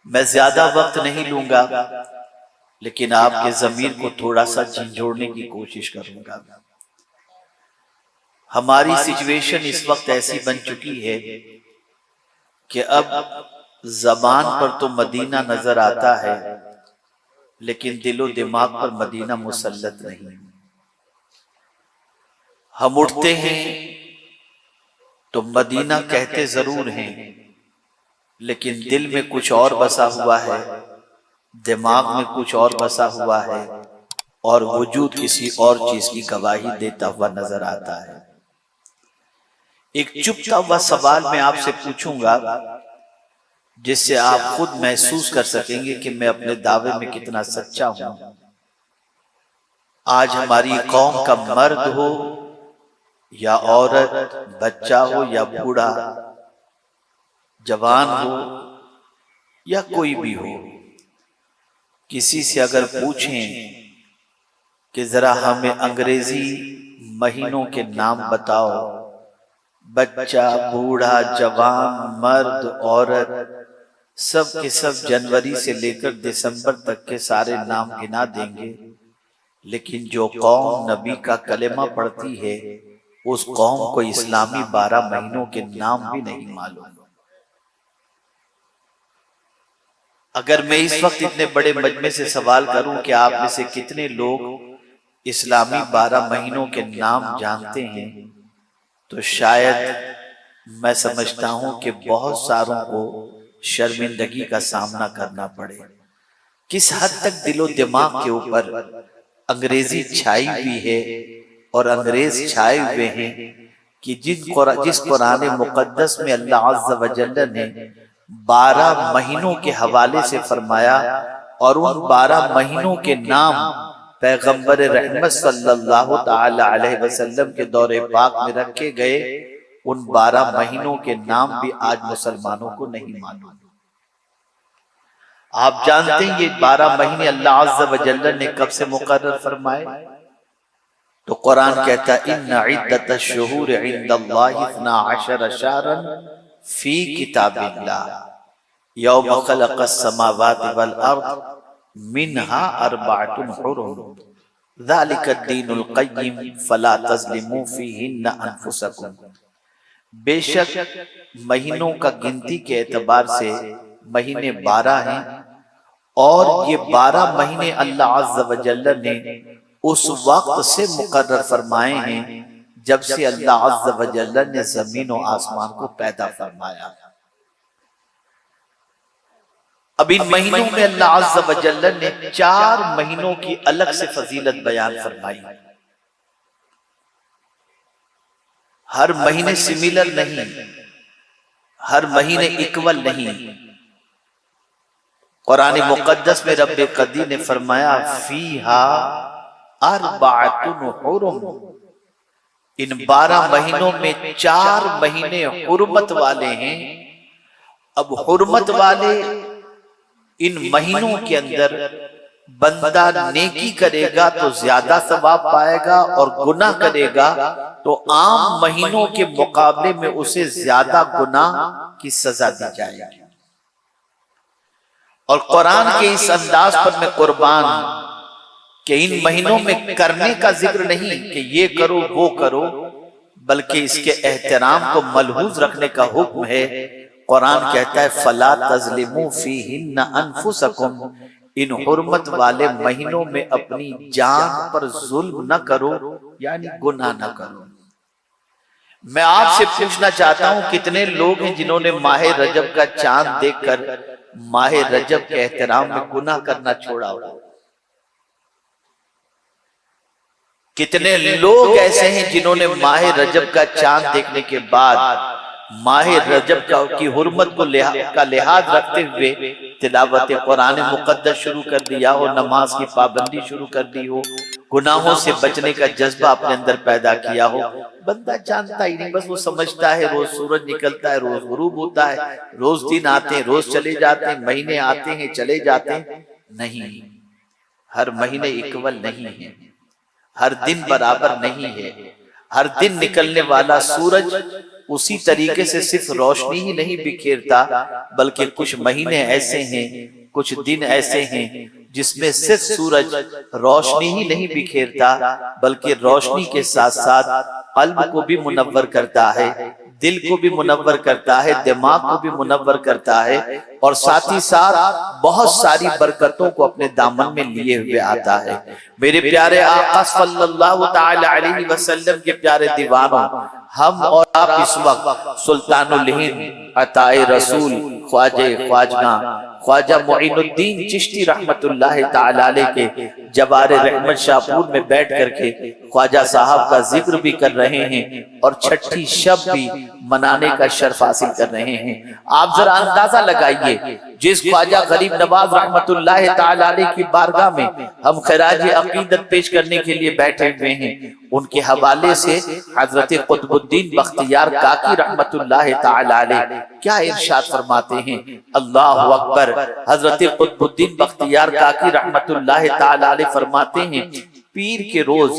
میں زیادہ وقت نہیں لوں گا، لیکن آپ کے ضمیر کو تھوڑا سا جھنجھوڑنے کی کوشش کروں گا۔ ہماری سچویشن اس وقت ایسی بن چکی ہے کہ اب زبان پر تو مدینہ نظر آتا ہے، لیکن دل و دماغ پر مدینہ مسلط نہیں۔ ہم اٹھتے ہیں تو مدینہ کہتے ضرور ہیں، لیکن دل میں کچھ اور بسا ہوا ہے، دماغ میں کچھ اور بسا ہوا ہے، اور وجود کسی اور چیز کی گواہی دیتا ہوا نظر آتا ہے۔ ایک چپتا ہوا سوال میں آپ سے پوچھوں گا، جس سے آپ خود محسوس کر سکیں گے کہ میں اپنے دعوے میں کتنا سچا ہوں۔ آج ہماری قوم کا مرد ہو یا عورت، بچہ ہو یا بوڑھا، جوان ہو یا کوئی بھی ہو، کسی سے اگر پوچھیں کہ ذرا ہمیں انگریزی مہینوں کے نام بتاؤ، بچہ، بوڑھا، جوان، مرد، عورت، سب کے سب جنوری سے لے کر دسمبر تک کے سارے نام گنا دیں گے، لیکن جو قوم نبی کا کلمہ پڑھتی ہے اس قوم کو اسلامی 12 مہینوں کے نام بھی نہیں معلوم۔ اگر میں اس وقت اتنے بڑے مجمع سے سوال کروں کہ آپ میں سے کتنے لوگ اسلامی 12 مہینوں کے نام جانتے ہیں، تو شاید میں سمجھتا ہوں کہ بہت ساروں کو شرمندگی کا سامنا کرنا پڑے۔ کس حد تک دل و دماغ کے اوپر انگریزی چھائی ہوئی ہے اور انگریز چھائے ہوئے ہیں کہ جس قرآن مقدس میں اللہ عز و جل نے 12 مہینوں کے حوالے سے فرمایا، اور ان 12 مہینوں کے نام پیغمبر رحمت صلی اللہ تعالی علیہ وسلم کے دور پاک میں رکھے گئے، ان 12 مہینوں کے نام بھی آج مسلمانوں کو نہیں معلوم۔ آپ جانتے ہیں یہ 12 مہینے اللہ عز و جل نے کب سے مقرر فرمائے؟ تو قرآن کہتا ہے ان عدت الشہور عند اللہ 12 شہرا فی کتاب اللہ یوم خلق السماوات والارض منہا 4 حرم ذالک الدین القیم فلا تظلموا فیہن انفسکم۔ بے شک مہینوں کا گنتی کے اعتبار سے مہینے 12 ہیں، اور یہ 12 مہینے اللہ عز و جل نے اس وقت سے مقرر فرمائے ہیں جب سے اللہ عز و جل نے زمین و آسمان کو پیدا فرمایا۔ اب ان مہینوں میں اللہ عز و جل نے 4 مہینوں کی الگ سے فضیلت بیان فرمائی۔ ہر مہینے سملر نہیں، ہر مہینے اکول نہیں۔ قرآن مقدس میں رب قدیر نے فرمایا فیہا 4 حرم، ان 12 مہینوں میں 4 مہینے حرمت والے ہیں۔ اب حرمت والے ان مہینوں کے اندر بندہ نیکی کرے گا تو زیادہ ثواب پائے گا، اور گناہ کرے گا تو عام مہینوں کے مقابلے میں اسے زیادہ گناہ کی سزا دی جائے گی۔ اور قرآن کے اس انداز پر میں قربان کہ ان مہینوں میں کرنے کا ذکر نہیں کہ یہ کرو وہ کرو، بلکہ اس کے احترام کو ملحوظ رکھنے کا حکم ہے۔ قرآن کہتا ہے فَلَا تَظْلِمُوا فِيهِنَّ أَنفُسَكُمْ، ان حرمت والے مہینوں میں اپنی جان پر ظلم نہ کرو، یعنی گناہ نہ کرو۔ میں آپ سے پوچھنا چاہتا ہوں کتنے لوگ ہیں جنہوں نے ماہ رجب کا چاند دیکھ کر ماہ رجب کے احترام میں گناہ کرنا چھوڑا ہو؟ کتنے لوگ ایسے ہیں جنہوں نے ماہ رجب کا چاند دیکھنے کے بعد ماہ رجب کی حرمت کا لحاظ رکھتے ہوئے تلاوت قرآن مقدس شروع کر دیا ہو، نماز کی پابندی شروع کر دی ہو، گناہوں سے بچنے کا جذبہ اپنے اندر پیدا کیا ہو؟ بندہ جانتا ہی نہیں، بس وہ سمجھتا ہے روز سورج نکلتا ہے، روز غروب ہوتا ہے، روز دن آتے ہیں روز چلے جاتے ہیں، مہینے آتے ہیں چلے جاتے ہیں۔ نہیں، ہر مہینے اکول نہیں ہے، ہر دن برابر نہیں ہے۔ ہر دن نکلنے والا سورج اسی طریقے سے صرف روشنی ہی نہیں بکھیرتا بلکہ کچھ مہینے ایسے ہیں، کچھ دن ایسے ہیں جس میں صرف سورج روشنی ہی نہیں بکھیرتا بلکہ روشنی کے ساتھ ساتھ قلب کو بھی منور کرتا ہے، دل کو بھی منور کرتا ہے، دماغ کو بھی منور کرتا ہے، اور ساتھ ہی ساتھ بہت ساری برکتوں کو اپنے دامن میں لیے ہوئے آتا ہے۔ میرے پیارے آقا صلی اللہ تعالی علیہ وسلم کے پیارے دیوانوں، ہم اور آپ اس وقت سلطان الہند عطائے رسول خواجہ معین الدین چشتی رحمت اللہ تعالی علیہ کے جبار رحمت شاپور میں بیٹھ کر کے خواجہ صاحب کا ذکر بھی کر رہے ہیں اور چھٹی شب بھی منانے کا شرف حاصل کر رہے ہیں۔ آپ ذرا اندازہ لگائیے، جس خواجہ غریب نواز رحمت اللہ تعالی علیہ کی بارگاہ میں ہم خراج عقیدت پیش کرنے کے لیے بیٹھے ہوئے ہیں، ان کے حوالے سے حضرت قطب الدین بختیار کاکی رحمت اللہ تعالی علیہ کیا ارشاد فرماتے ہیں؟ اللہ اکبر۔ حضرت قطب الدین بختیار کاکی رحمت اللہ تعالی علیہ فرماتے ہیں، پیر کے روز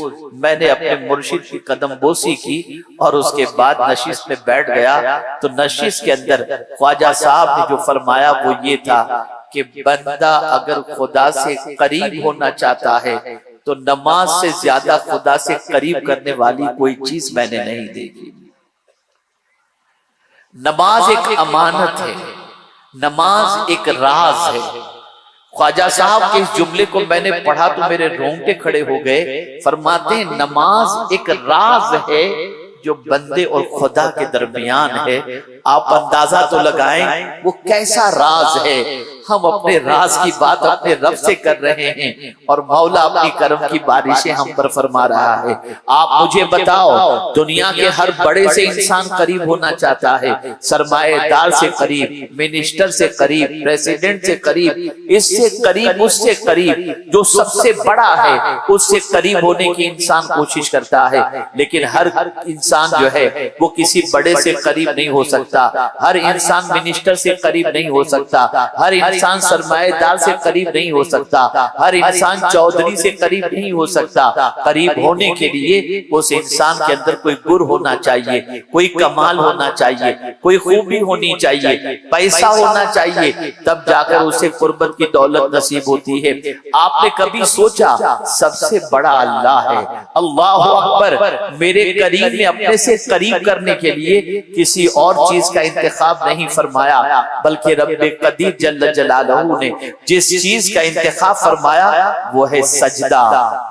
میں نے اپنے مرشد کی قدم بوسی کی اور اس کے بعد نشست میں بیٹھ گیا، تو نشست کے اندر خواجہ صاحب نے جو فرمایا وہ یہ تھا کہ بندہ اگر خدا سے قریب ہونا چاہتا ہے تو نماز سے زیادہ خدا سے قریب کرنے والی کوئی چیز میں نے نہیں دیکھی۔ نماز ایک امانت ہے، نماز ایک راز ہے۔ خواجہ صاحب کے اس جملے کو میں نے پڑھا تو میرے رونگٹے کھڑے ہو گئے۔ فرماتے ہیں نماز ایک راز ہے جو بندے اور خدا کے درمیان ہے۔ آپ اندازہ تو لگائیں وہ کیسا راز ہے۔ ہم اپنے راز کی بات اپنے رب سے کر رہے ہیں اور مولا اپنی کرم کی بارشیں ہم پر فرما رہا ہے۔ آپ مجھے بتاؤ، دنیا کے ہر بڑے سے انسان قریب ہونا چاہتا ہے، سرمایہ دار سے قریب، منسٹر سے قریب، پریزیڈنٹ سے قریب، اس سے قریب، اس سے قریب، جو سب سے بڑا ہے اس سے قریب ہونے کی انسان کوشش کرتا ہے، لیکن ہر انسان جو ہے وہ کسی بڑے سے قریب نہیں ہو سکتا، ہر انسان منسٹر سے قریب نہیں ہو سکتا، ہر انسان سرمایہ دار سے قریب نہیں ہو سکتا، ہر انسان چودھری سے قریب نہیں ہو سکتا۔ قریب ہونے کے لیے اس انسان کے اندر کوئی گر ہونا چاہیے، کوئی کمال ہونا چاہیے، کوئی خوبی ہونی چاہیے، پیسہ ہونا چاہیے، تب جا کر اسے قربت کی دولت نصیب ہوتی ہے۔ آپ نے کبھی سوچا سب سے بڑا اللہ ہے؟ اللہ اکبر۔ میرے قریب میں اپنے سے قریب کرنے کے لیے کسی اور چیز کا انتخاب نہیں فرمایا، بلکہ رب قدیر جل جلالہ نے جس چیز کا انتخاب فرمایا وہ ہے سجدہ،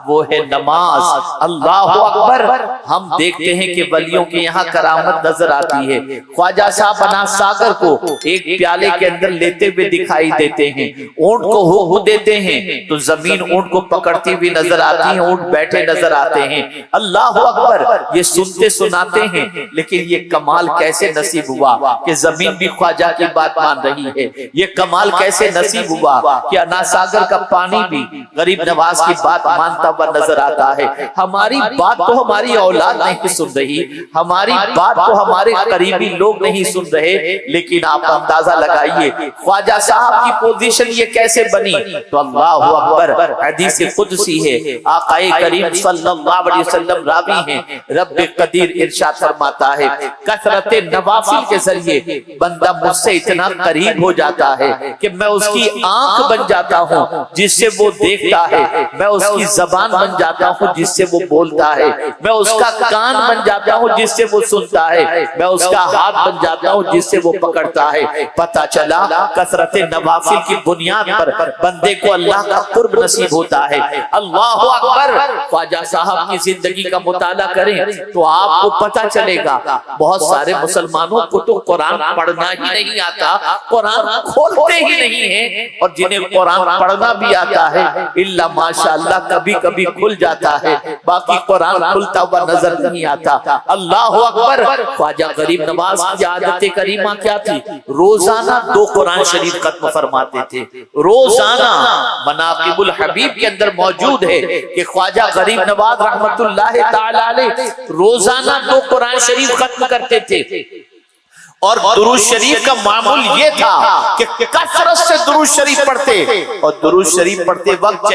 وہ ہے نماز۔ اللہ اکبر۔ ہم دیکھتے ہیں کہ ولیوں کے یہاں کرامت نظر آتی ہے۔ خواجہ صاحب بنا ساگر کو ایک پیالے کے اندر لیتے ہوئے دکھائی دیتے ہیں، اونٹ کو ہو دیتے ہیں تو زمین اونٹ کو پکڑتی ہوئی نظر آتی ہے، اونٹ بیٹھے نظر آتے ہیں۔ اللہ اکبر۔ یہ سنتے سناتے ہیں، لیکن یہ کمال کیسے نصیب ہوا کہ زمین بھی خواجہ کی بات مان رہی ہے؟ یہ کمال کیسے نصیب ہوا کہ انا ساگر کا پانی بھی غریب نواز کی بات مانتا ہوا نظر آتا ہے؟ ہماری بات تو ہماری اولاد نہیں سن رہی، ہماری بات تو ہمارے قریبی لوگ نہیں سن رہے، لیکن آپ اندازہ لگائیے خواجہ صاحب کی پوزیشن یہ کیسے بنی؟ تو اللہ اکبر۔ حدیث قدسی ہے، آقا کریم صلی اللہ علیہ وسلم راوی ہیں، رب قدیر ارشاد فرماتا ہے کثرت نوافل کے ذریعے بندہ مجھ سے اتنا قریب ہو جاتا ہے کہ میں اس کی آنکھ بن جاتا ہوں جس سے وہ دیکھتا ہے، میں اس کی زبان بن جاتا ہوں جس سے وہ بولتا ہے، میں اس کا کان بن جاتا ہوں جس سے وہ سنتا ہے، میں اس کا ہاتھ بن جاتا ہوں جس سے وہ پکڑتا ہے۔ پتہ چلا کثرت نوافل کی بنیاد پر بندے کو اللہ کا قرب نصیب ہوتا ہے۔ اللہ اکبر۔ خواجہ صاحب کی زندگی کا مطالعہ کریں تو آپ کو پتہ چلے گا بہت سارے مسلمانوں کو تو قرآن پڑھنا ہی نہیں آتا، قرآن کھولتے ہی نہیں ہیں، اور جنہیں قرآن پڑھنا بھی آتا ہے الا ماشاءاللہ کبھی کبھی کھل جاتا ہے، باقی قرآن کھلتا ہوا نظر نہیں آتا۔ اللہ اکبر۔ خواجہ غریب نواز کی عادت کریمہ کیا تھی؟ روزانہ 2 قرآن شریف ختم فرماتے تھے، روزانہ۔ مناقب الحبیب کے اندر موجود ہے کہ خواجہ غریب نواز رحمت اللہ تعالی علیہ روزانہ 2 قرآن شریف ختم کرتے تھے، اور درود شریف کا معمول یہ تھا کہ کثرت سے درود شریف پڑھتے اور درود شریف پڑھتے وقت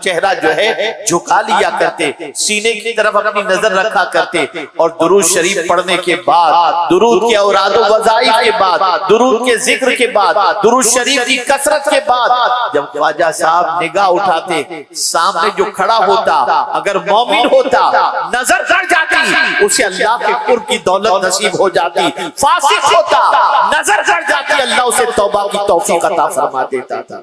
چہرہ جو ہے جھکا لیا کرتے، سینے کی طرف اپنی نظر رکھا کرتے، اور درود شریف پڑھنے کے بعد، درود کے اوراد و وظائف کے بعد، درود کے ذکر کے بعد، درود شریف کی کثرت کے بعد جب خواجہ صاحب نگاہ اٹھاتے، سامنے جو کھڑا ہوتا اگر مومن ہوتا نظر گڑ جاتی، اسے اللہ کے قرب کی دولت نصیب ہو جاتی، فاسق ہوتا نظر گڑ جاتی، اللہ اسے توبہ کی توفیق عطا فرما دیتا تھا۔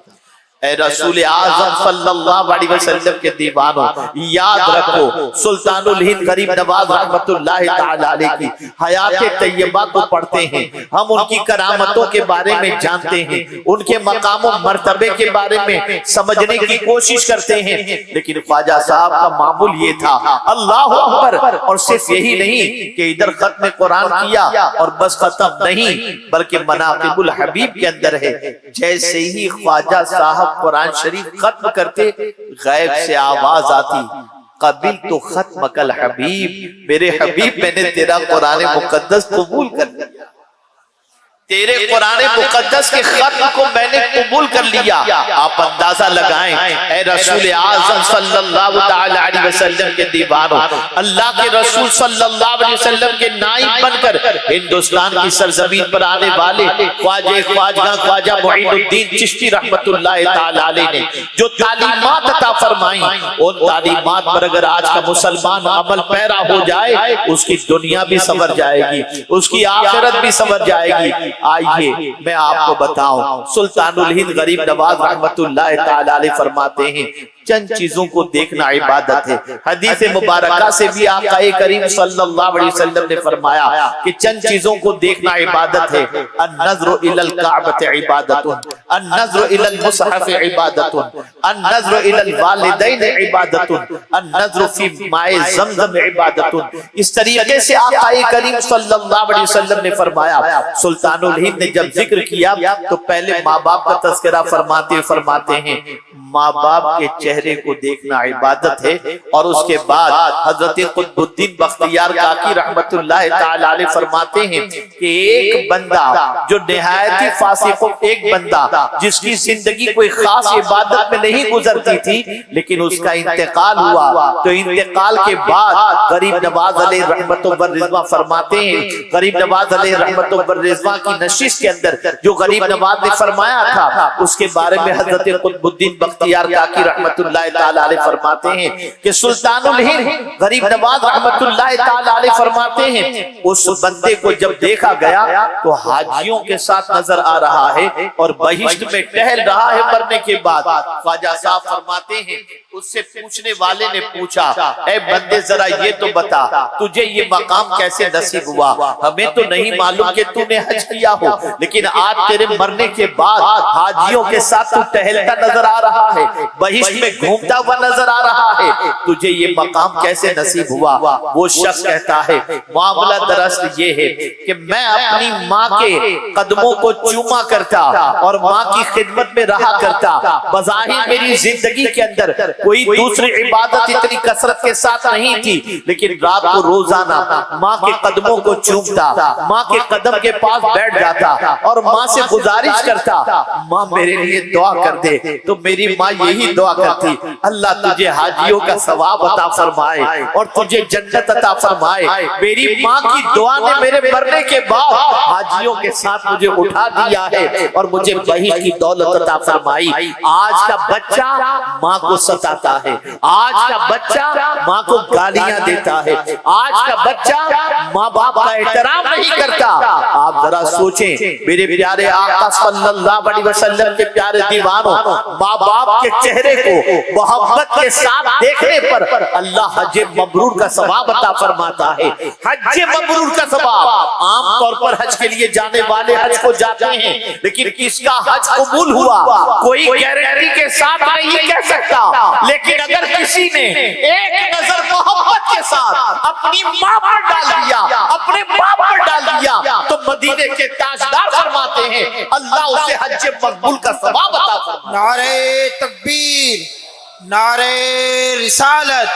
اے رسول اعظم صلی اللہ علیہ وسلم کے دیوانوں، یاد رکھو سلطان الہند غریب نواز رحمت اللہ تعالی علیہ کی حیات طیبہ کو پڑھتے ہیں، ہم ان کی کرامتوں کے بارے میں جانتے ہیں، ان کے مقام و مرتبے کے بارے میں سمجھنے کی کوشش کرتے ہیں، لیکن خواجہ صاحب کا معمول یہ تھا اللہ اکبر، اور صرف یہی نہیں کہ ادھر ختم قرآن کیا اور بس ختم نہیں، بلکہ مناقب الحبیب کے اندر ہے، جیسے ہی خواجہ صاحب قرآن شریف ختم کرتے غیب سے آواز آتی، قبل تو ختم کل حبیب، میرے حبیب میں نے تیرا قرآن مقدس قبول کر لیا، تیرے قرآن مقدس کے ختم کو میں نے قبول کر لیا۔ آپ اندازہ لگائیں اے رسول اعظم صلی اللہ تعالی علیہ وسلم کے دیوانوں، اللہ کے رسول صلی اللہ علیہ وسلم کے نائب بن کر ہندوستان کی سرزمین پر آنے والے خواجہ معین الدین چشتی رحمت اللہ تعالی علیہ نے جو تعلیمات عطا فرمائیں، ان تعلیمات پر اگر آج کا مسلمان عمل پیرا ہو جائے، اس کی دنیا بھی سنور جائے گی، اس کی آخرت بھی سنور جائے گی۔ آئیے میں آپ کو بتاؤں، سلطان الہند غریب نواز رحمت اللہ تعالی علیہ فرماتے ہیں چند چیزوں کو دیکھنا عبادت ہے۔ حدیث مبارکہ سے بھی آقا کریم صلی اللہ علیہ وسلم نے فرمایا کہ چند چیزوں کو دیکھنا عبادت ہے، النظر الی الکعبۃ عبادت، النظر الی المصحف عبادت، النظر الی الوالدین عبادت، النظر فی ماء زمزم عبادت۔ اس طریقے سے آقا کریم صلی اللہ علیہ وسلم نے فرمایا۔ سلطان الہند نے جب ذکر کیا تو پہلے ماں باپ کا تذکرہ فرماتے ہیں، ماں باپ کے چہرے کو دیکھنا عبادت ہے، اور اس کے بعد حضرت قطب الدین بختیار کاکی رحمت اللہ تعالی علیہ فرماتے ہیں کہ ایک بندہ جو نہایت ہی فاسق، ایک بندہ جس کی زندگی کوئی خاص عبادت میں نہیں گزرتی تھی، لیکن اس کا انتقال ہوا، تو انتقال کے بعد غریب نواز علیہ رحمت والرضوان فرماتے ہیں، غریب نواز علیہ رحمت والرضوان کی نشست کے اندر جو غریب نواز نے فرمایا تھا، اس کے بارے میں حضرت قطب الدین بختیار کاکی رحمت اللہ تعالی علیہ فرماتے ہیں کہ سلطان الہند غریب نواز رحمت اللہ تعالی علیہ فرماتے ہیں اس بندے کو جب دیکھا گیا تو حاجیوں کے ساتھ نظر آ رہا ہے اور بہشت میں ٹہل رہا ہے مرنے کے بعد۔ خواجہ صاحب فرماتے ہیں اس سے پوچھنے والے نے پوچھا، اے بندے ذرا یہ تو بتا تجھے یہ مقام کیسے نصیب ہوا؟ ہمیں تو نہیں معلوم کہ تو نے حج کیا ہو، لیکن آج تیرے مرنے کے بعد حاجیوں کے ساتھ تو ٹہلتا نظر آ رہا ہے، بہشت میں گھومتا ہوا نظر آ رہا ہے، تجھے یہ مقام کیسے نصیب ہوا؟ وہ شخص کہتا ہے معاملہ دراصل یہ ہے کہ میں اپنی ماں کے قدموں کو چوما کرتا اور ماں کی خدمت میں رہا کرتا، بظاہر میری زندگی کے اندر کوئی دوسری عبادت اتنی کثرت کے ساتھ نہیں تھی، لیکن رات کو روزانہ ماں کے قدموں کو چومتا، ماں کے قدم کے پاس بیٹھ جاتا اور ماں سے گزارش کرتا، ماں میرے لیے دعا کر دے، تو میری ماں یہی دعا کرتی، اللہ تجھے حاجیوں کا ثواب عطا فرمائے اور تجھے جنت عطا فرمائے۔ میری ماں کی دعا نے میرے مرنے کے بعد حاجیوں کے ساتھ مجھے اٹھا دیا ہے اور مجھے بہشت کی دولت عطا فرمائی۔ آج کا بچہ ماں کو ستاتا ہے، آج کا بچہ ماں کو گالیاں دیتا ہے، آج کا بچہ ماں باپ کا احترام نہیں کرتا۔ آپ ذرا سوچیں میرے پیارے آقا صلی اللہ علیہ وسلم کے پیارے دیوانوں، ماں باپ کے چہرے کو محبت کے ساتھ دیکھنے پر اللہ حج مبرور کا ثواب عطا فرماتا ہے۔ حج مبرور کا ثواب، عام طور پر حج کے لیے جانے والے حج کو جاتے ہیں، لیکن کس کا حج قبول ہوا کوئی گارنٹی کے ساتھ نہیں کہہ سکتا، لیکن اگر کسی نے ایک نظر محبت کے ساتھ اپنی ماں پر ڈال دیا، اپنے باپ پر ڈال دیا، تو مدینے کے تاجدار فرماتے ہیں اللہ اسے حج مقبول کا ثواب عطا فرماتا ہے۔ نعرہ تکبیر، نعرہ رسالت،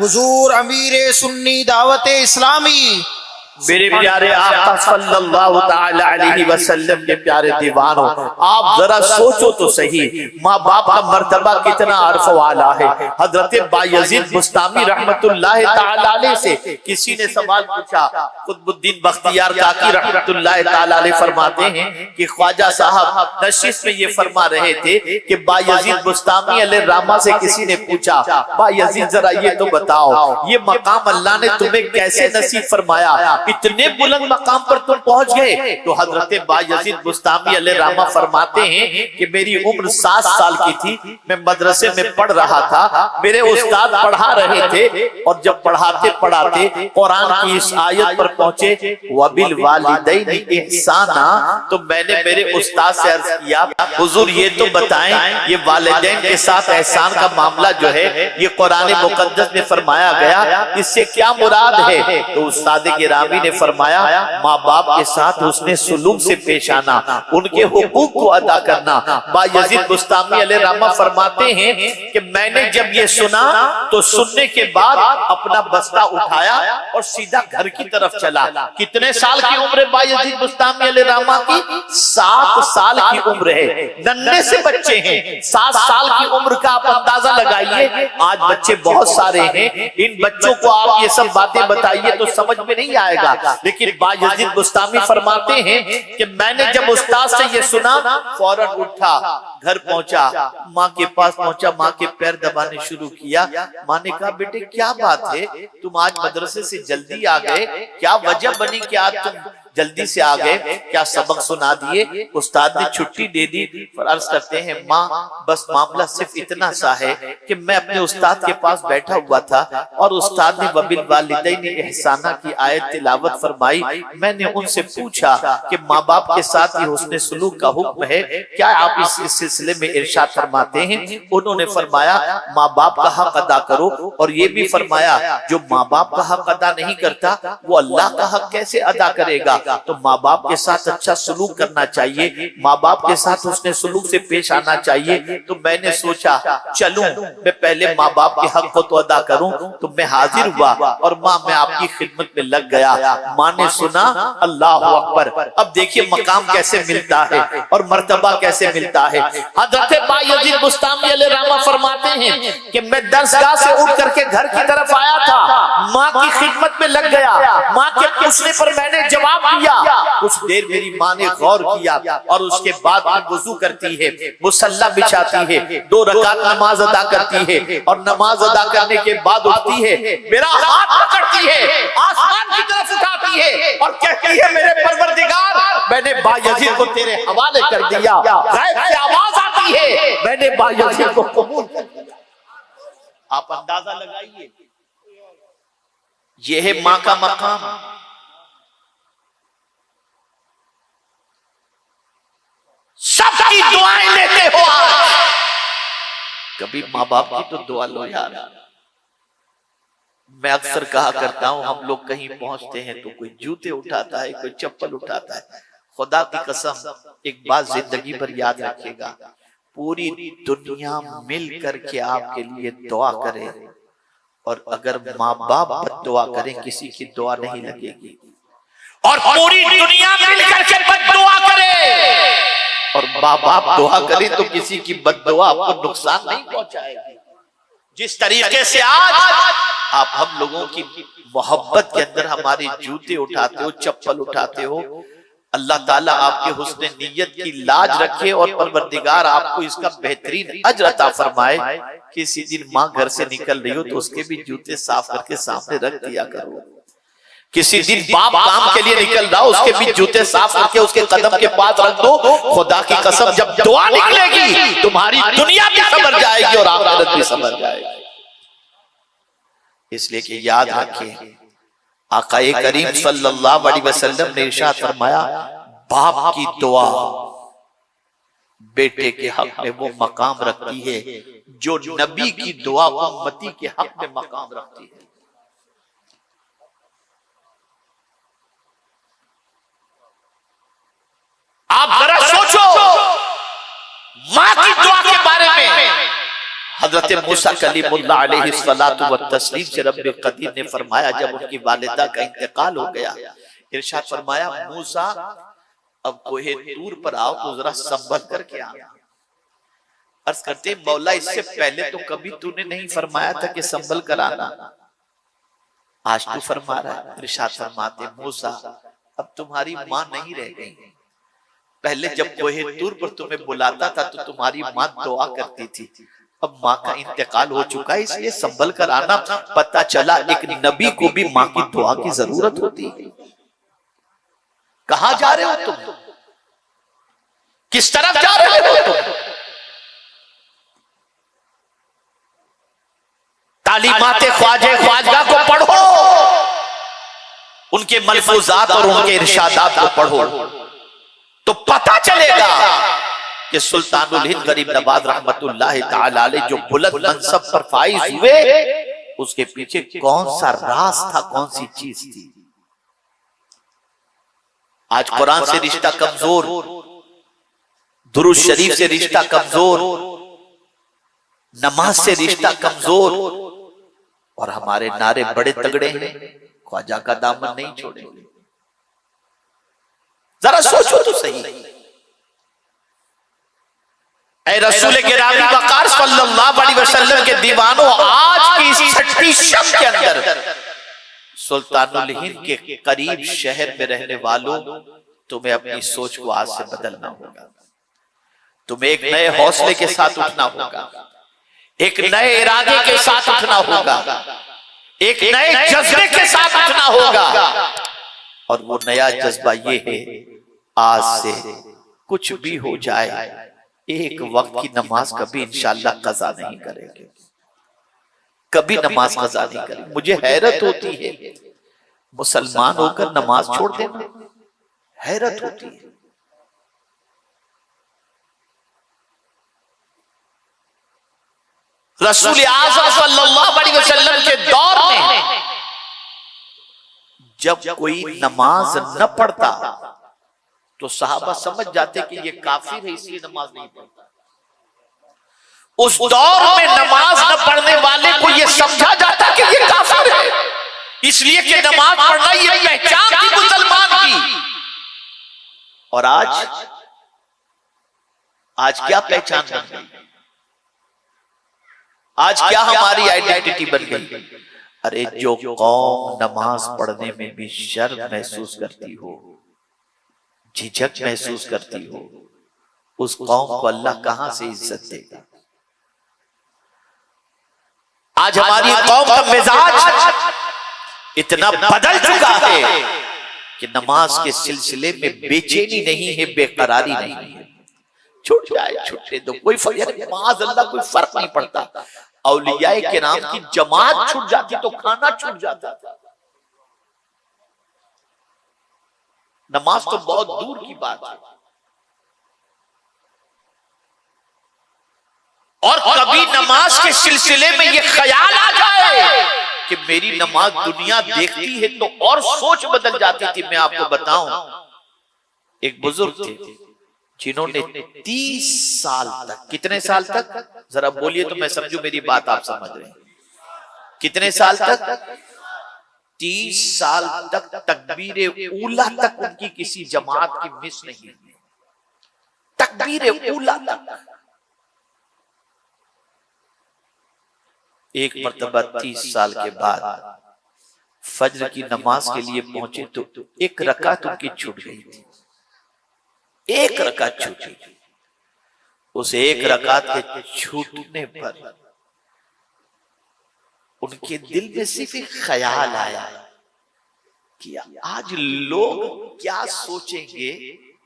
حضور امیر سنی دعوت اسلامی میرے پیارے آقا صلی اللہ تعالی علیہ وسلم کے پیارے دیوانوں، آپ ذرا سوچو تو صحیح، ماں باپ کا مرتبہ کتنا عرف والا ہے۔ حضرت بایزید بسطامی رحمت اللہ تعالی علیہ سے کسی نے سوال پوچھا، قطب الدین بختیار کاکی رحمت اللہ تعالی علیہ فرماتے ہیں کہ خواجہ صاحب نشست میں یہ فرما رہے تھے کہ بایزید بسطامی علیہ الرحمہ سے کسی نے پوچھا، بایزید ذرا یہ تو بتاؤ یہ مقام اللہ نے تمہیں کیسے نصیب فرمایا، اتنے بلند مقام پر تم پہنچ گئے؟ تو حضرت بایزید بسطامی علیہ الرحمہ فرماتے ہیں کہ میری عمر 7 سال کی تھی، میں مدرسے میں پڑھ رہا تھا، میرے استاد پڑھا رہے تھے، اور جب پڑھاتے پڑھاتے قرآن کی اس آیت پر پہنچے وَبِالْوَالِدَيْنِ إِحْسَانًا، تو میں نے میرے استاد سے عرض کیا حضور یہ تو بتائیں یہ والدین کے ساتھ احسان کا معاملہ جو ہے یہ قرآن مقدس میں فرمایا گیا، اس سے کیا مراد ہے؟ تو استاد گرامی نے فرمایا ماں باپ کے ساتھ حسن سلوک سے پیش آنا، ان کے حقوق کو ادا کرنا۔ بایزید بسطامی علیہ الرحمہ فرماتے ہیں کہ میں نے جب یہ سنا تو سننے کے بعد اپنا بستہ اٹھایا اور سیدھا گھر کی طرف چلا۔ کتنے سال کی عمر ہے بایزید بسطامی علیہ الرحمہ کی؟ 7 سال کی عمر ہے، ننھے سے بچے ہیں۔ 7 سال کی عمر کا آپ اندازہ لگائیے، آج بچے بہت سارے ہیں، ان بچوں کو آپ یہ سب باتیں بتائیے تو سمجھ میں نہیں آئے گا، لیکن بایزید بسطامی فرماتے ہیں کہ میں نے جب استاد سے یہ سنا فوراً اٹھا، گھر پہنچا، ماں کے پاس پہنچا، ماں کے پیر دبانے شروع کیا۔ ماں نے کہا بیٹے کیا بات ہے، تم آج مدرسے سے جلدی آ گئے، کیا وجہ بنی کہ آج تم جلدی سے آ گئے، کیا سبق سنا دیے؟ استاد نے چھٹی دے دی۔ عرض کرتے ہیں ماں بس معاملہ صرف اتنا سا ہے کہ میں اپنے استاد کے پاس بیٹھا ہوا تھا اور استاد نے وَبِالْوَالِدَيْنِ إِحْسَانًا کی آیت تلاوت فرمائی، میں نے ان سے پوچھا کہ ماں باپ کے ساتھ یہ حسن سلوک کا حکم ہے، کیا آپ اس سلسلے میں ارشاد فرماتے ہیں؟ انہوں نے فرمایا ماں باپ کا حق ادا کرو، اور یہ بھی فرمایا جو ماں باپ کا حق ادا نہیں کرتا وہ اللہ کا حق کیسے ادا کرے گا؟ تو ماں باپ کے ساتھ اچھا سلوک کرنا چاہیے، ماں باپ کے ساتھ حسن سلوک سے پیش آنا چاہیے۔ تو میں نے سوچا چلوں میں پہلے ماں باپ کے حق کو تو ادا کروں، تو میں حاضر ہوا اور ماں میں آپ کی خدمت میں لگ گیا۔ ماں نے سنا اللہ اکبر۔ اب دیکھیے مقام کیسے ملتا ہے اور مرتبہ کیسے ملتا ہے۔ حضرت بایزید بسطامی علیہ الرحمہ فرماتے ہیں کہ میں درسگاہ سے اٹھ کر کے گھر کی طرف آیا تھا، ماں کی خدمت میں لگ گیا، ماں کے پوچھنے پر میں نے جواب دیا۔ کچھ دیر میری ماں نے غور کیا اور اس کے بعد وضو کرتی ہے، مصلی بچھاتی ہے، 2 رکعت نماز ادا کرتی ہے، اور نماز ادا کرنے کے بعد اٹھتی ہے، میرا ہاتھ پکڑتی ہے، آسمان کی طرف اٹھاتی ہے اور کہتی ہے میرے پروردگار میں نے بایزید کو تیرے حوالے کر دیا۔ غیب سے آواز آتی ہے میں نے بایزید کو قبول کر دیا۔ آپ اندازہ لگائیے یہ ہے ماں کا مقام۔ سب کی دعائیں لیتے ہو آج، کبھی ماں باپ کی تو دعا لو یار۔ میں اکثر کہا کرتا ہوں ہم لوگ کہیں پہنچتے ہیں تو کوئی جوتے اٹھاتا ہے، کوئی چپل اٹھاتا ہے۔ خدا کی قسم ایک بات زندگی پر یاد رکھیے گا، پوری دنیا مل کر کے آپ کے لیے دعا کرے، اور اگر ماں باپ بد دعا کریں کسی کی دعا نہیں لگے گی، اور پوری دنیا مل کر کے بد دعا کرے اور ماں باپ دعا کرے تو کسی کی بد دعا آپ کو نقصان نہیں پہنچائے گی۔ جس طریقے سے آج آپ ہم لوگوں کی محبت کے اندر ہماری جوتے اٹھاتے ہو، چپل اٹھاتے ہو، اللہ تعالیٰ آپ کے حسن نیت کی لاج رکھے اور پروردگار آپ کو اس کا بہترین اجر عطا فرمائے۔ کسی دن ماں گھر سے نکل رہی ہو تو اس کے بھی جوتے صاف کر کے سامنے رکھ دیا کرو۔ کسی دن باپ کام کے لیے نکل رہا اس کے بھی جوتے صاف کر کے اس کے قدم کے پاس رکھ دو۔ خدا کی قسم جب دعا نکلے گی تمہاری دنیا بھی سنور جائے گی اور آخرت بھی سنور جائے گی۔ اس لیے کہ یاد رکھیں آقا کریم صلی اللہ علیہ وسلم نے ارشاد فرمایا باپ کی دعا بیٹے کے حق میں وہ مقام رکھتی ہے جو نبی کی دعا امتی کے حق میں مقام رکھتی ہے۔ آپ ذرا سوچو ماں کی دعا کے بارے میں۔ حضرت موسیٰ کلیم اللہ علیہ الصلوۃ والتسلیم سے رب قدیر نے فرمایا جب ان کی والدہ کا انتقال ہو گیا ارشاد فرمایا موسیٰ اب کوہ طور پر آؤ تو ذرا سنبھل کر کے آنا. عرض کرتے ہیں مولا اس سے پہلے تو کبھی تو نے نہیں فرمایا تھا کہ سنبھل کر آنا, آج تو فرما رہا ہے. ارشاد فرماتے موسیٰ اب تمہاری ماں نہیں رہ گئی, پہلے جب کوہ طور پر تمہیں بلاتا تھا تو تمہاری ماں دعا کرتی تھی, اب ماں کا انتقال ہو چکا ہے اس لیے سنبھل کر آنا. پتہ چلا ایک نبی کو بھی ماں کی دعا کی ضرورت ہوتی ہے. کہاں جا رہے ہو تم, کس طرف جا رہے ہو تم؟ تعلیمات خواجہ خواجہ کو پڑھو, ان کے ملفوظات اور ان کے ارشادات کو پڑھو تو پتہ چلے گا کہ سلطان الہند غریب نواز رحمت اللہ تعالی علیہ جو بلند منصب پر فائز ہوئے اس کے پیچھے کون سا راز تھا, کون سی چیز تھی. آج قرآن سے رشتہ کمزور, درود شریف سے رشتہ کمزور, نماز سے رشتہ کمزور, اور ہمارے نعرے بڑے تگڑے ہیں, خواجہ کا دامن نہیں چھوڑیں گے. ذرا سوچو تو صحیح. اے رسول گرامی وقار صلی اللہ علیہ وسلم کے دیوانوں, آج کی اس چھٹی شب کے اندر سلطان الہند کے قریب شہر میں رہنے والوں تمہیں اپنی سوچ کو آج سے بدلنا ہوگا. تمہیں ایک نئے حوصلے کے ساتھ اٹھنا ہوگا, ایک نئے ارادے کے ساتھ اٹھنا ہوگا, ایک نئے جذبے کے ساتھ اٹھنا ہوگا. اور وہ نیا جذبہ یہ ہے, آج سے کچھ بھی ہو جائے ایک وقت کی نماز کبھی انشاءاللہ قضا نہیں کریں گے, کبھی نماز قضا نہیں کریں. مجھے حیرت ہوتی ہے مسلمان ہو کر نماز چھوڑ دینا, حیرت ہوتی ہے. رسول اعظم صلی اللہ علیہ وسلم کے دور میں جب کوئی نماز نہ پڑھتا تو صحابہ سمجھ جاتے کہ یہ کافر ہے اس لیے نماز نہیں پڑھتا. اس دور میں نماز نہ پڑھنے والے کو یہ سمجھا جاتا کہ یہ کافر ہے اس لیے کہ نماز پڑھنا یہ پہچان تھی مسلمان کی. اور آج کیا پہچان بن گئی, آج کیا ہماری آئیڈینٹی بن گئی. ارے جو قوم نماز پڑھنے میں بھی شرم محسوس کرتی ہو, جھجک محسوس کرتی ہو, اس قوم کو اللہ کہاں سے عزت دے گا. آج ہماری قوم کا مزاج اتنا بدل چکا ہے کہ نماز کے سلسلے میں بے چینی نہیں ہے, بے قراری نہیں ہے. چھوٹ جائے چھوٹے دو, کوئی فرق معاذ اللہ کوئی فرق نہیں پڑتا. اولیاء کرام کی جماعت چھوٹ جاتی تو کھانا چھوٹ جاتا. نماز تو بہت دور کی بات ہے. اور کبھی نماز کے سلسلے میں یہ خیال آ جائے کہ میری نماز دنیا دیکھتی ہے تو اور سوچ بدل جاتی تھی. میں آپ کو بتاؤں, ایک بزرگ تھے جنہوں نے 30 سال تک, کتنے سال تک ذرا بولیے تو میں سمجھوں میری بات آپ سمجھ رہے ہیں, کتنے سال تک, 30 سال تک تکبیر اولا تک ان کی کسی جماعت کی مس نہیں ہے. تکبیر اولا تک. ایک مرتبہ 30 سال کے بعد فجر کی نماز کے لیے پہنچے تو ایک رکعت ان کی چھوٹ گئی تھی. ایک رکعت چھوٹی. اس ایک رکعت کے چھوٹنے پر ان کے دل میں صرف ایک خیال آیا کہ آج لوگ کیا سوچیں گے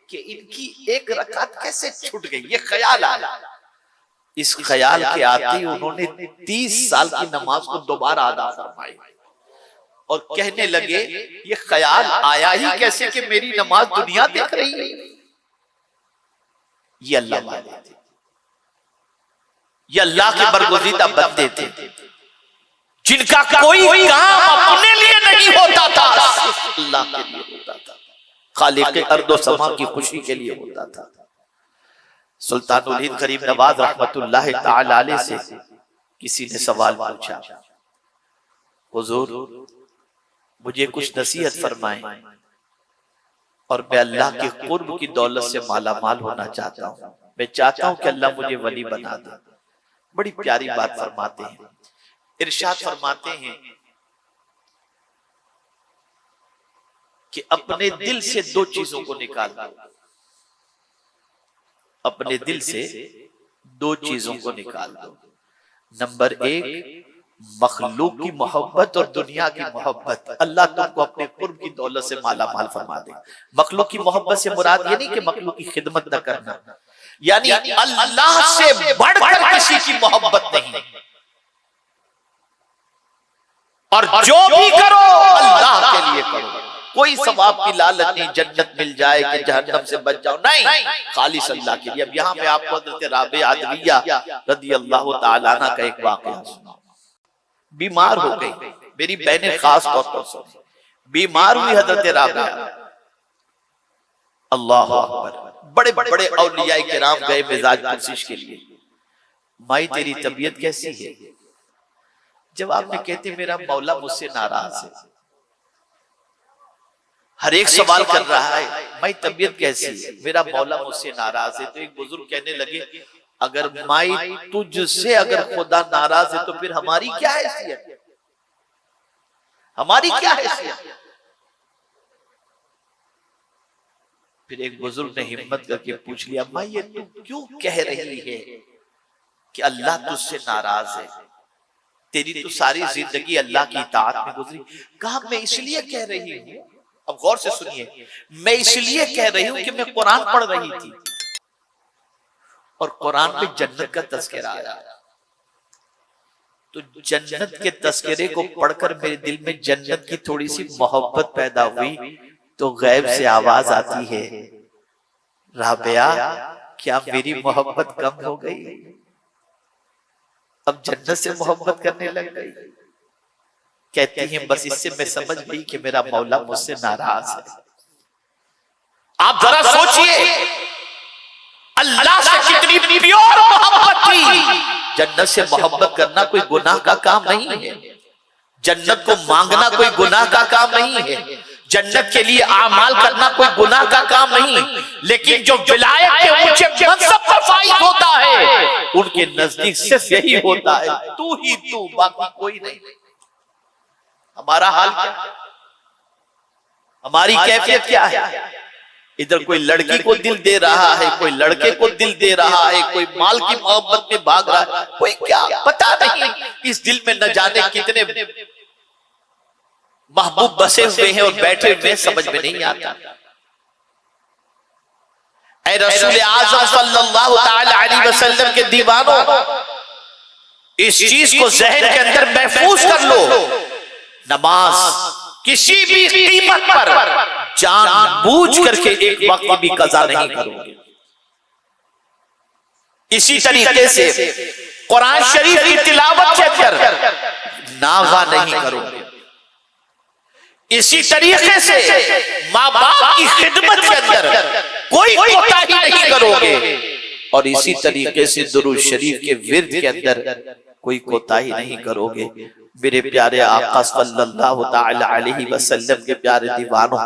کہ ان کی ایک رکعت کیسے چھوٹ گئی. یہ خیال آیا. اس خیال کے آتے ہی انہوں نے 30 سال کی نماز کو دوبارہ ادا فرمائی اور کہنے لگے یہ خیال آیا ہی کیسے کہ میری نماز دنیا دیکھ رہی ہے. یہ اللہ والے تھے, یہ اللہ کے برگزیدہ بندے تھے جن کا کوئی کام اپنے لیے نہیں ہوتا تھا, اللہ کے لیے ہوتا تھا, خالق ارض و سما کی خوشی کے لیے ہوتا تھا. سلطان الہند غریب نواز رحمت اللہ تعالی علیہ سے کسی نے سوال پوچھا, حضور مجھے کچھ نصیحت فرمائیں, اور میں اللہ کے قرب کی دولت سے مالا مال ہونا چاہتا ہوں. میں چاہتا ہوں کہ اللہ مجھے ولی بنا دے. بڑی پیاری بات فرماتے ہیں. ارشاد فرماتے ہیں کہ اپنے دل سے دو چیزوں کو نکال دو. اپنے دل سے دو چیزوں کو نکال دو. نمبر ایک، مخلوق کی محبت اور دنیا کی محبت. اللہ تم کو اپنے قرب کی دولت سے مالا مال فرما دے. مخلوق کی محبت سے مراد یہ نہیں کہ مخلوق کی خدمت نہ کرنا، یعنی اللہ سے بڑھ کر کسی کی محبت نہیں، اور جو بھی کرو اللہ کے لیے کرو. کوئی ثواب کی لالچ نہیں، جنت مل جائے کہ جہنم سے بچ جاؤ، نہیں، خالص اللہ کے لیے. اب یہاں میں آپ کو حضرت رابعہ عدویہ رضی اللہ تعالیٰ عنہ کا ایک واقعہ سنا. بیمار ہو گئی، میری بہنیں خاص طور پر سنیں، بیمار ہوئی حضرت رابعہ. اللہ اکبر. بڑے بڑے اولیاء کرام گئے مزاج پرسش کے لیے. مائی تیری طبیعت کیسی ہے؟ جواب میں کہتے میرا مولا مجھ سے ناراض ہے. ہر ایک سوال کر رہا ہے مائی طبیعت کیسی ہے؟ میرا مولا مجھ سے ناراض ہے. تو ایک بزرگ کہنے لگے اگر مائی تجھ سے اگر خدا ناراض ہے تو پھر ہماری کیا حیثیت؟ ہماری کیا حیثیت؟ پھر ایک بزرگ نے ہمت کر کے پوچھ لیا مائی یہ تو کیوں کہہ رہی ہے کہ اللہ تجھ سے ناراض ہے؟ تیری تو ساری زندگی اللہ کی اطاعت میں گزری. کہا میں اس لیے کہہ رہی ہوں، اب غور سے سنیے، میں اس لیے کہہ رہی ہوں کہ میں قرآن پڑھ رہی تھی اور قرآن میں جنت کا تذکرہ آیا، تو جنت کے تذکرے کو پڑھ کر میرے دل میں جنت کی تھوڑی سی محبت پیدا ہوئی. تو غیب سے آواز آتی ہے رابعہ کیا میری محبت کم ہو گئی؟ اب جنت سے محبت کرنے لگ گئی. کہتی ہیں بس اس سے میں سمجھ گئی کہ میرا مولا مجھ سے ناراض ہے. آپ ذرا سوچئے اللہ سے کتنی پیور محبت تھی. جنت سے محبت کرنا کوئی گناہ کا کام نہیں ہے، جنت کو مانگنا کوئی گناہ کا کام نہیں ہے، جنت کے لیے اعمال کرنا کوئی گناہ کا کام نہیں. لیکن جو ولایت کے اونچے منصب پر فائز ہوتا ہے ان کے نزدیک صرف یہی ہوتا ہے تو ہی تو، باقی کوئی نہیں. ہمارا حال کیا ہے؟ ہماری کیفیت کیا ہے؟ ادھر کوئی لڑکی کو دل دے رہا ہے، کوئی لڑکے کو دل دے رہا ہے، کوئی مال کی محبت میں بھاگ رہا ہے، کوئی کیا پتا نہیں اس دل میں نہ جانے کتنے محبوب بسے ہوئے ہیں اور بیٹھے ہوئے سمجھ میں نہیں آتا. اے رسول اعظم صلی اللہ تعالی علیہ وسلم کے دیوانوں، اس چیز کو ذہن کے اندر محفوظ کر لو، نماز کسی بھی قیمت پر جان بوجھ کر کے ایک وقت بھی قضا نہیں کرو گے. اسی طریقے سے قرآن شریف کی تلاوت کے اندر ناغہ نہیں کرو گے. اسی طریقے سے ماں باپ کی خدمت کے اندر کوئی کوتاہی نہیں کرو گے، اور اسی طریقے سے درود شریف کے ورد کے اندر کوئی کوتاہی نہیں کرو گے. میرے پیارے آقا صلی اللہ تعالی علیہ وسلم کے پیارے دیوانوں،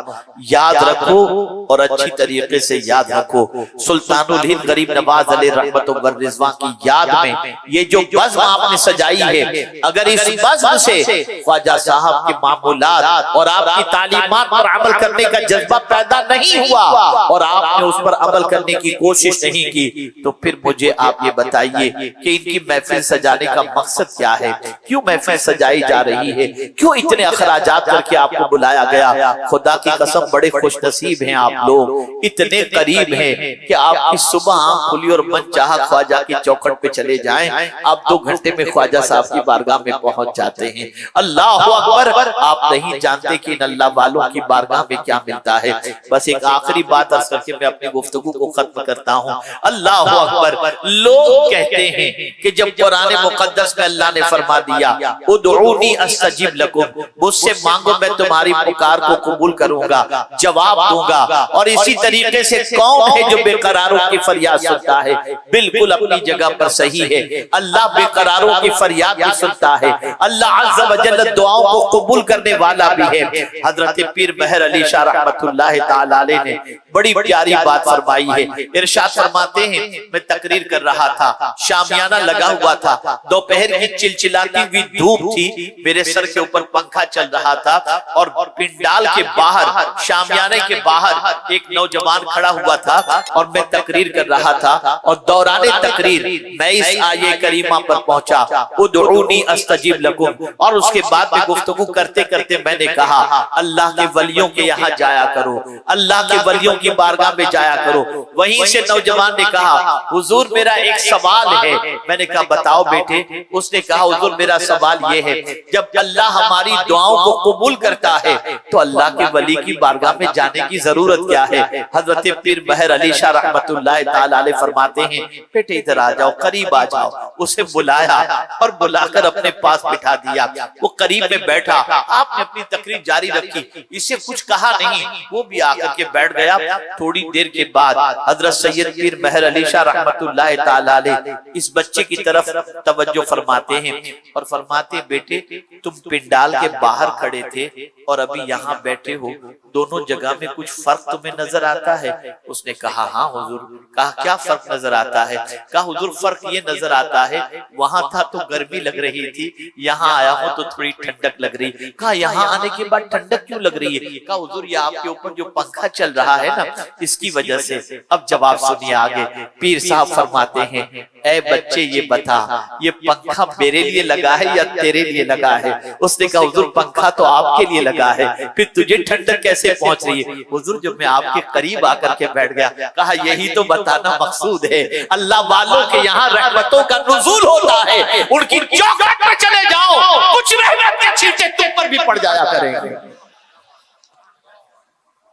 یاد رکھو اور اچھی طریقے سے یاد رکھو، سلطان الہند غریب نواز علیہ رحمت و رضوان کی یاد میں یہ جو بزم آپ نے سجائی ہے، اگر اس بزم سے خواجہ صاحب کے معمولات اور آپ کی تعلیمات پر عمل کرنے کا جذبہ پیدا نہیں ہوا اور آپ نے اس پر عمل کرنے کی کوشش نہیں کی، تو پھر مجھے آپ یہ بتائیے کہ ان کی محفل سجانے کا مقصد کیا ہے؟ کیوں محفل سجائی جا رہی ہے؟ کیوں اتنے اخراجات کر کے آپ کو بلایا گیا؟ خدا کی قسم بڑے خوش نصیب ہیں آپ لوگ، اتنے قریب ہیں کہ آپ کی صبح آنکھ کھلی اور من چاہا خواجہ کی چوکھٹ پہ چلے جائیں، آپ 2 گھنٹے میں خواجہ صاحب کی بارگاہ میں پہنچ جاتے ہیں. اللہ اکبر. آپ نہیں جانتے کہ ان اللہ والوں کی بارگاہ میں کیا ملتا ہے. بس ایک آخری بات عرض کر کے میں اپنی گفتگو کو ختم کرتا ہوں. اللہ اکبر. لوگ کہتے ہیں کہ جب قرآن مقدس میں اللہ نے فرما دیا ادعو ادعونی استجب لکم، مجھ سے مانگو میں تمہاری پکار کو قبول کروں گا، جواب دوں گا۔ اور اسی طریقے سے کون ہے جو بے قراروں کی فریاد سنتا ہے؟ بالکل اپنی جگہ پر صحیح ہے، اللہ بے قراروں کی فریاد بھی سنتا ہے، اللہ عز و جل دعاؤں کو قبول کرنے والا بھی ہے۔ حضرت پیر مہر علی شاہ رحمت اللہ تعالی علیہ نے بڑی پیاری بات فرمائی ہے۔ ارشاد فرماتے ہیں، میں تقریر کر رہا تھا، شامیانہ لگا ہوا تھا، دوپہر کی چلچلاتی ہوئی دھوپ تھی، میرے سر کے اوپر پنکھا چل رہا تھا، اور پنڈال کے باہر، شامیانے کے باہر ایک نوجوان کھڑا ہوا تھا اور میں تقریر کر رہا تھا، اور دوران تقریر میں اس آیے کریمہ پر پہنچا، ادعونی استجب لکم، اور اس کے بعد میں گفتگو کرتے کرتے میں نے کہا اللہ کے ولیوں کے یہاں جایا کرو، اللہ کے ولیوں کی بارگاہ میں جایا کرو۔ وہیں سے نوجوان نے کہا حضور میرا ایک سوال ہے۔ میں نے کہا بتاؤ بیٹے۔ اس نے کہا حضور میرا سوال یہ ہے، جب اللہ ہماری دعاؤں کو قبول کرتا ہے تو اللہ کے ولی کی بارگاہ میں جانے کی ضرورت کیا ہے؟ حضرت پیر مہر علی شاہ رحمت اللہ تعالی علیہ فرماتے ہیں بیٹے ادھر آ جاؤ، قریب آ جاؤ۔ اسے بلایا اور بلا کر اپنے پاس بٹھا دیا، وہ قریب میں بیٹھا، آپ نے اپنی تقریر جاری رکھی، اسے کچھ کہا نہیں، وہ بھی آ کر کے بیٹھ گیا۔ تھوڑی دیر کے بعد حضرت سید پیر مہر علی شاہ رحمت اللہ تعالی علیہ اس بچے کی طرف توجہ فرماتے ہیں اور فرماتے ہیں بیٹے تم پنڈال کے باہر کھڑے تھے اور ابھی یہاں بیٹھے ہو، دونوں جگہ میں کچھ فرق تمہیں نظر آتا ہے؟ اس نے کہا ہاں حضور۔ کہا کیا فرق نظر آتا ہے؟ کہا حضور فرق یہ نظر آتا ہے وہاں تھا تو گرمی لگ رہی تھی، یہاں آیا ہوں تو تھوڑی ٹھنڈک لگ رہی۔ کہا یہاں آنے کے بعد ٹھنڈک کیوں لگ رہی ہے؟ کہا حضور یہ آپ کے اوپر جو پنکھا چل رہا ہے نا اس کی وجہ سے۔ اب جواب سنیے آگے، پیر صاحب فرماتے ہیں اے بچے یہ بتا یہ پنکھا میرے لیے لگا ہے یا تیرے لیے لگا ہے؟ اس نے کہا حضور پنکھا تو آپ کے لیے لگا ہے، پھر تجھے ٹھنڈک کیسے پہنچ رہی ہے؟ حضور جب میں آپ کے قریب آ کر کے بیٹھ گیا، کہا یہی تو بتانا مقصود ہے، اللہ والوں کے یہاں رحمتوں کا نزول ہوتا ہے، ان کی چوکھٹ میں چلے جاؤ کچھ رحمت کے چھینٹے تم پر بھی پڑ جایا کریں گے۔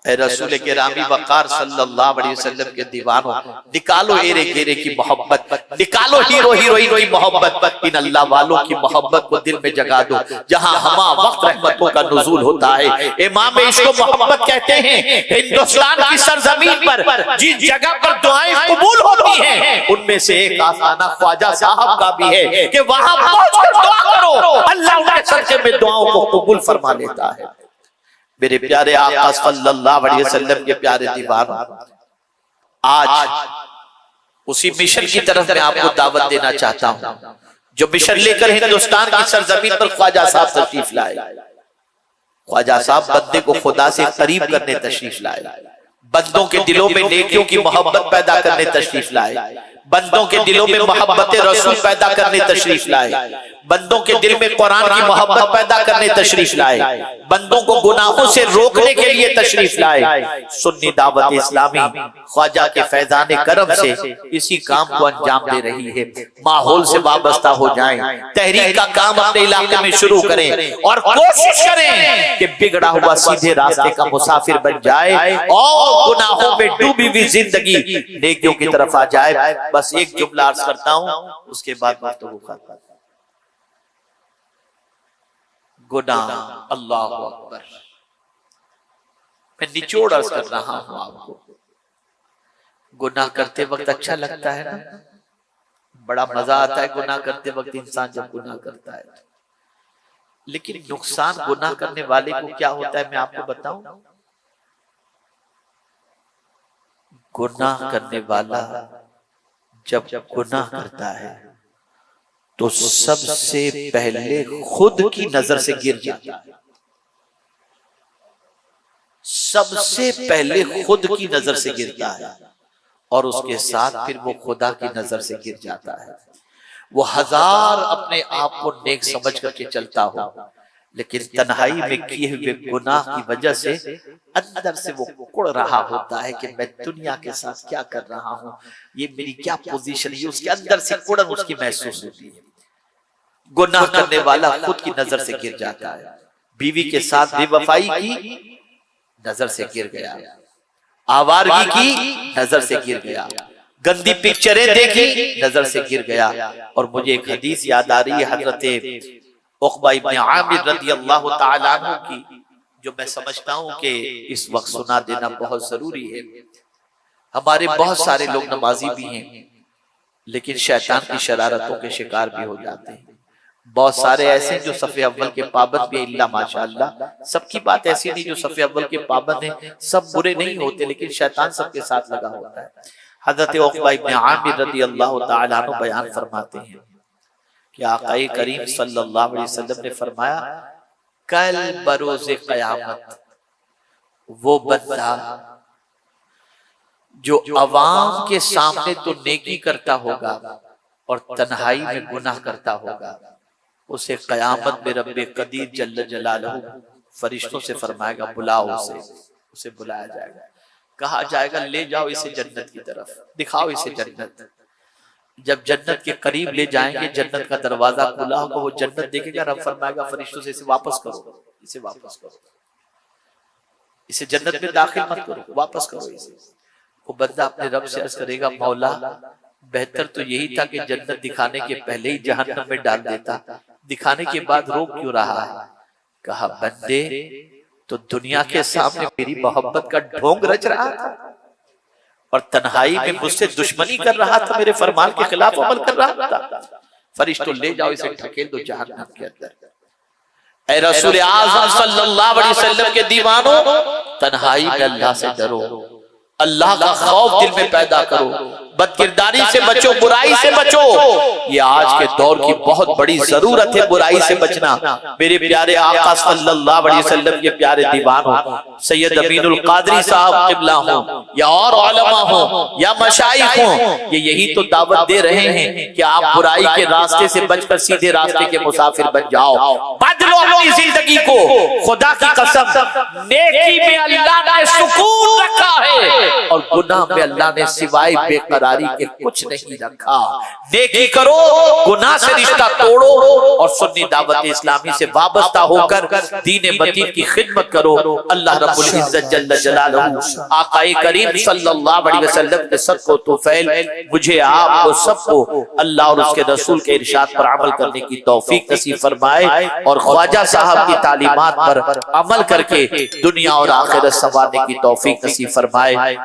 اے رسول گرامی وقار صلی اللہ علیہ وسلم کے دیوانوں، نکالو ایرے گیرے کی محبت، نکالو ہیرو ہیروئن کی محبت، ان اللہ والوں کی محبت کو دل میں جگا دو جہاں ہما وقت رحمتوں کا نزول ہوتا ہے۔ امام عشق و محبت کہتے ہیں ہندوستان کی سرزمین پر جس جگہ پر دعائیں قبول ہوتی ہیں ان میں سے ایک آستانہ خواجہ صاحب کا بھی ہے کہ وہاں پہنچ کر دعا کرو، اللہ ان کے صدقے میں دعاؤں کو قبول فرما لیتا ہے۔ میرے پیارے آقا صلی اللہ علیہ وسلم کے پیارے دیوانوں، آج اسی مشن کی طرف میں آپ کو دعوت دینا چاہتا ہوں جو مشن لے کر ہندوستان کی سرزمین پر خواجہ صاحب تشریف لائے۔ خواجہ صاحب بندے کو خدا سے قریب کرنے تشریف لائے، بندوں کے دلوں میں نیکیوں کی محبت پیدا کرنے تشریف لائے، بندوں کے دلوں میں محبت رسول پیدا کرنے تشریف لائے، بندوں کے دل میں قرآن کی محبت پیدا کرنے تشریف لائے، بندوں کو گناہوں سے روکنے کے لیے تشریف لائے۔ سنی دعوت اسلامی خواجہ کے فیضان کرم سے اسی کام کو انجام دے رہی ہے۔ ماحول سے وابستہ ہو جائیں، تحریک کا کام اپنے علاقے میں شروع کریں اور کوشش کریں کہ بگڑا ہوا سیدھے راستے کا مسافر بن جائے اور گناہوں میں ڈوبی ہوئی زندگی نیکیوں کی طرف آ جائے۔ بس ایک جملہ عرض کرتا ہوں اس کے بعد گفتگو ختم۔ گناہ، اللہ اکبر، میں نچوڑ عرض کر رہا ہوں آپ کو، گناہ کرتے وقت اچھا لگتا ہے نا، بڑا مزہ آتا ہے گناہ کرتے وقت انسان جب گناہ کرتا ہے، لیکن نقصان گناہ کرنے والے کو کیا ہوتا ہے میں آپ کو بتاؤں؟ گناہ کرنے والا جب گناہ کرتا ہے تو سب سے پہلے خود کی نظر سے گر جاتا ہے، سب سے پہلے خود کی نظر سے گرتا ہے اور اس کے ساتھ پھر وہ خدا کی نظر سے گر جاتا ہے۔ وہ ہزار اپنے آپ کو نیک سمجھ کر کے چلتا ہو لیکن تنہائی میں کیے ہوئے گناہ کی وجہ سے اندر سے وہ کڑ رہا ہوتا ہے کہ میں دنیا کے ساتھ کیا کر رہا ہوں، یہ میری کیا پوزیشن ہے، اس کے اندر سے کڑن اس کی محسوس ہوتی ہے۔ گناہ کرنے والا خود کی نظر سے گر جاتا ہے، بیوی کے ساتھ بے وفائی کی نظر سے گر گیا، آوارگی کی نظر سے گر گیا، گندی پکچریں دیکھی نظر سے گر گیا۔ اور مجھے ایک حدیث یاد آ رہی ہے، حضرت عقبہ ابن عامر رضی اللہ تعالیٰ عنہ کی، جو میں سمجھتا ہوں کہ اس وقت سنا دینا بہت ضروری ہے۔ ہمارے بہت سارے لوگ نمازی بھی ہیں لیکن شیطان کی شرارتوں کے شکار بھی ہو جاتے ہیں۔ بہت سارے ایسے جو صف اول کے پابند بھی ہیں، اللہ ماشاءاللہ، سب کی بات ایسی نہیں جو صف اول کے پابند ہیں سب برے نہیں ہوتے، لیکن شیطان سب کے ساتھ لگا ہوتا ہے۔ حضرت عقبہ ابن عامر رضی اللہ تعالیٰ عنہ بیان فرماتے ہیں کہ آقا کریم صلی اللہ علیہ وسلم نے فرمایا کل بروز قیامت وہ بندہ جو عوام کے سامنے تو نیکی کرتا ہوگا اور تنہائی میں گناہ کرتا ہوگا، اسے قیامت میں رب قدیر جل جلالہ فرشتوں سے فرمائے گا بلاؤ اسے بلایا جائے گا، کہا جائے گا لے جاؤ اسے جنت کی طرف، دکھاؤ اسے جنت۔ جب جنت کے قریب لے جائیں گے، جنت کا دروازہ کھلا ہوگا، وہ جنت دیکھے گا، رب فرمائے گا فرشتوں سے اسے واپس کرو، اسے واپس کرو، اسے جنت میں داخل مت کرو، واپس کرو اسے۔ وہ بندہ اپنے رب سے عرض کرے گا مولا بہتر تو یہی تھا کہ جنت دکھانے کے پہلے ہی جہنم میں ڈال دیتا، دکھانے کے بعد روک کیوں رہا ہے؟ کہا بندے تو دنیا کے سامنے میری محبت کا ڈھونگ رچ رہا تھا اور تنہائی میں مجھ سے دشمنی کر رہا تھا، میرے فرمان کے خلاف عمل کر رہا تھا، فرشتوں لے جاؤ اسے ڈھکیل دو جہنم کے اندر۔ اے رسول اعظم صلی اللہ علیہ وسلم کے دیوانوں، تنہائی میں اللہ سے ڈرو، اللہ کا خوف دل میں پیدا کرو، بد کرداری سے بچو، برائی سے بچو۔ یہ آج کے دور کی بہت بڑی ضرورت ہے، برائی سے بچنا۔ میرے پیارے آقا صلی اللہ علیہ وسلم کے پیارے دیوانوں، سید امین القادری صاحب قبلہ ہوں یا اور علماء ہوں یا مشائخ ہوں، یہ یہی تو دعوت دے رہے ہیں کہ آپ برائی کے راستے سے بچ کر سیدھے راستے کے مسافر بن جاؤ، بدلو اپنی زندگی کو۔ خدا کی قسم نیکی میں اللہ نے سکون رکھا ہے اور گناہ میں اللہ نے سوائے بے قراری کے کچھ نہیں رکھا۔ نیکی کرو، گناہ سے رشتہ توڑو اور سنی دعوت اسلامی سے وابستہ ہو کر دین متین کی خدمت کرو۔ اللہ رب العزت جل جلالہ آقا کریم صلی اللہ علیہ وسلم نے سب کو توفیل مجھے آپ کو سب کو اللہ اور اس کے رسول کے ارشاد پر عمل کرنے کی توفیق نصیب فرمائے اور خواجہ صاحب کی تعلیمات پر عمل کر کے دنیا اور آخرت سنوارنے کی توفیق نصیب فرمائے۔